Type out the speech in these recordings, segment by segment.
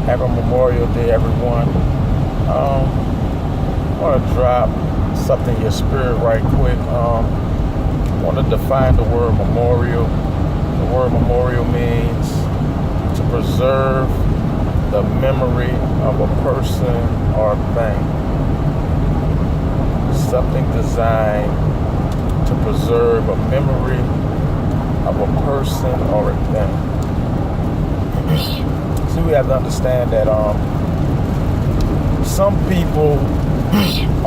Happy Memorial Day, everyone. I want to drop something in your spirit right quick. I want to define the word memorial. The word memorial means to preserve the memory of a person or thing. Something designed to preserve a memory of a person or a thing. See, we have to understand that some people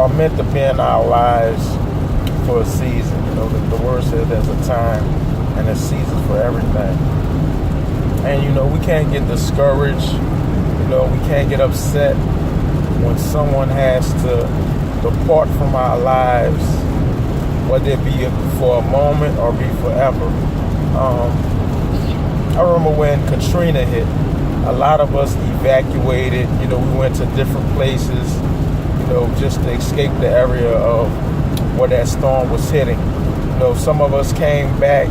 are meant to be in our lives for a season. You know, the word says there's a time and a season for everything. And, you know, we can't get discouraged. You know, we can't get upset when someone has to depart from our lives, whether it be for a moment or be forever. I remember when Katrina hit, a lot of us evacuated. You know, we went to different places, you know, just to escape the area of where that storm was hitting. You know, some of us came back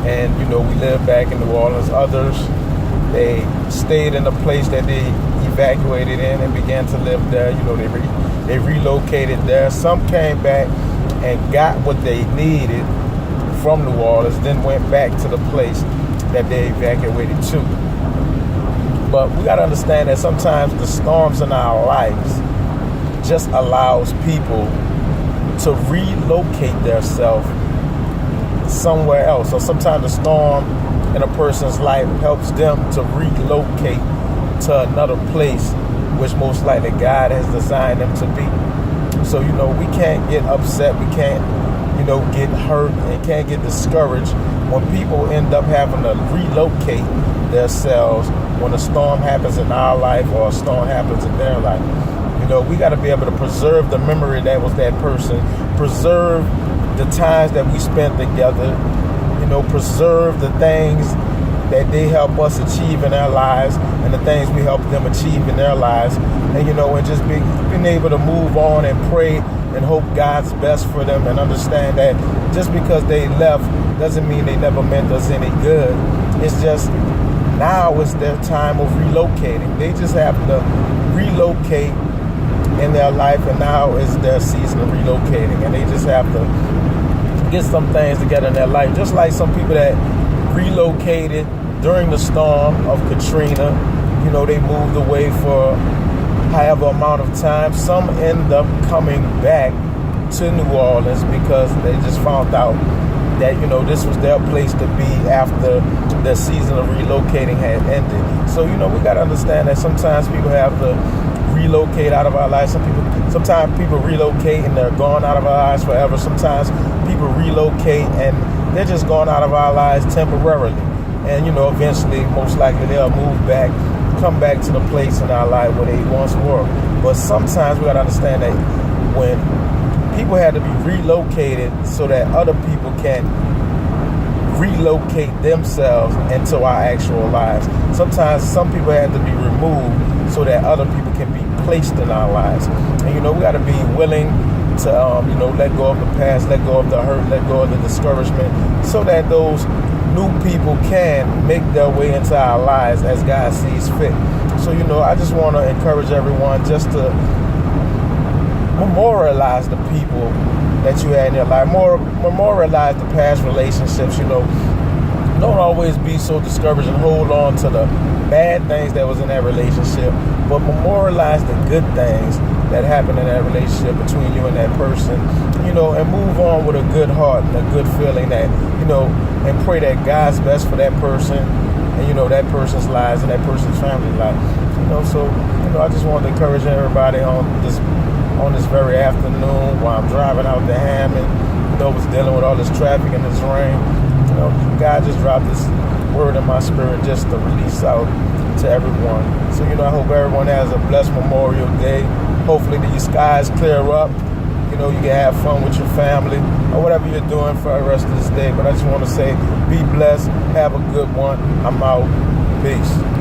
and, you know, we lived back in New Orleans. Others, they stayed in the place that they evacuated in and began to live there. You know, they relocated there. Some came back and got what they needed from New Orleans, then went back to the place that they evacuated to. But we got to understand that sometimes the storms in our lives just allows people to relocate themselves somewhere else. So sometimes the storm in a person's life helps them to relocate to another place, which most likely God has designed them to be. So, you know, we can't get upset. We can't, you know, get hurt and can't get discouraged when people end up having to relocate themselves when a storm happens in our life or a storm happens in their life. You know, we got to be able to preserve the memory that was that person, preserve the times that we spent together, you know, preserve the things that they help us achieve in our lives and the things we help them achieve in their lives. And, you know, and just being able to move on and pray and hope God's best for them and understand that just because they left doesn't mean they never meant us any good. It's just now is their time of relocating. They just have to relocate in their life, and now is their season of relocating. And they just have to get some things together in their life. Just like some people that relocated during the storm of Katrina, you know, they moved away for however amount of time. Some end up coming back to New Orleans because they just found out that, you know, this was their place to be after the season of relocating had ended. So, you know, we got to understand that sometimes people have to relocate out of our lives. Sometimes people relocate and they're gone out of our lives forever. Sometimes people relocate and they're just gone out of our lives temporarily. And, you know, eventually, most likely they'll move back, come back to the place in our life where they once were. But sometimes we got to understand that when people had to be relocated so that other people can relocate themselves into our actual lives. Sometimes some people had to be removed so that other people can be placed in our lives. And, you know, we got to be willing to, you know, let go of the past, let go of the hurt, let go of the discouragement, so that those new people can make their way into our lives as God sees fit. So, you know, I just want to encourage everyone just to memorialize the people that you had in your life. Memorialize the past relationships. You know, don't always be so discouraged and hold on to the bad things that was in that relationship, but memorialize the good things that happened in that relationship between you and that person, you know, and move on with a good heart and a good feeling that, you know, and pray that God's best for that person and, you know, that person's lives and that person's family life. You know, so, you know, I just want to encourage everybody on this very afternoon while I'm driving out to Hammond, you know, was dealing with all this traffic and this rain. You know, God just dropped this word in my spirit just to release out to everyone. So, you know, I hope everyone has a blessed Memorial Day. Hopefully the skies clear up. You know, you can have fun with your family or whatever you're doing for the rest of this day. But I just want to say, be blessed. Have a good one. I'm out. Peace.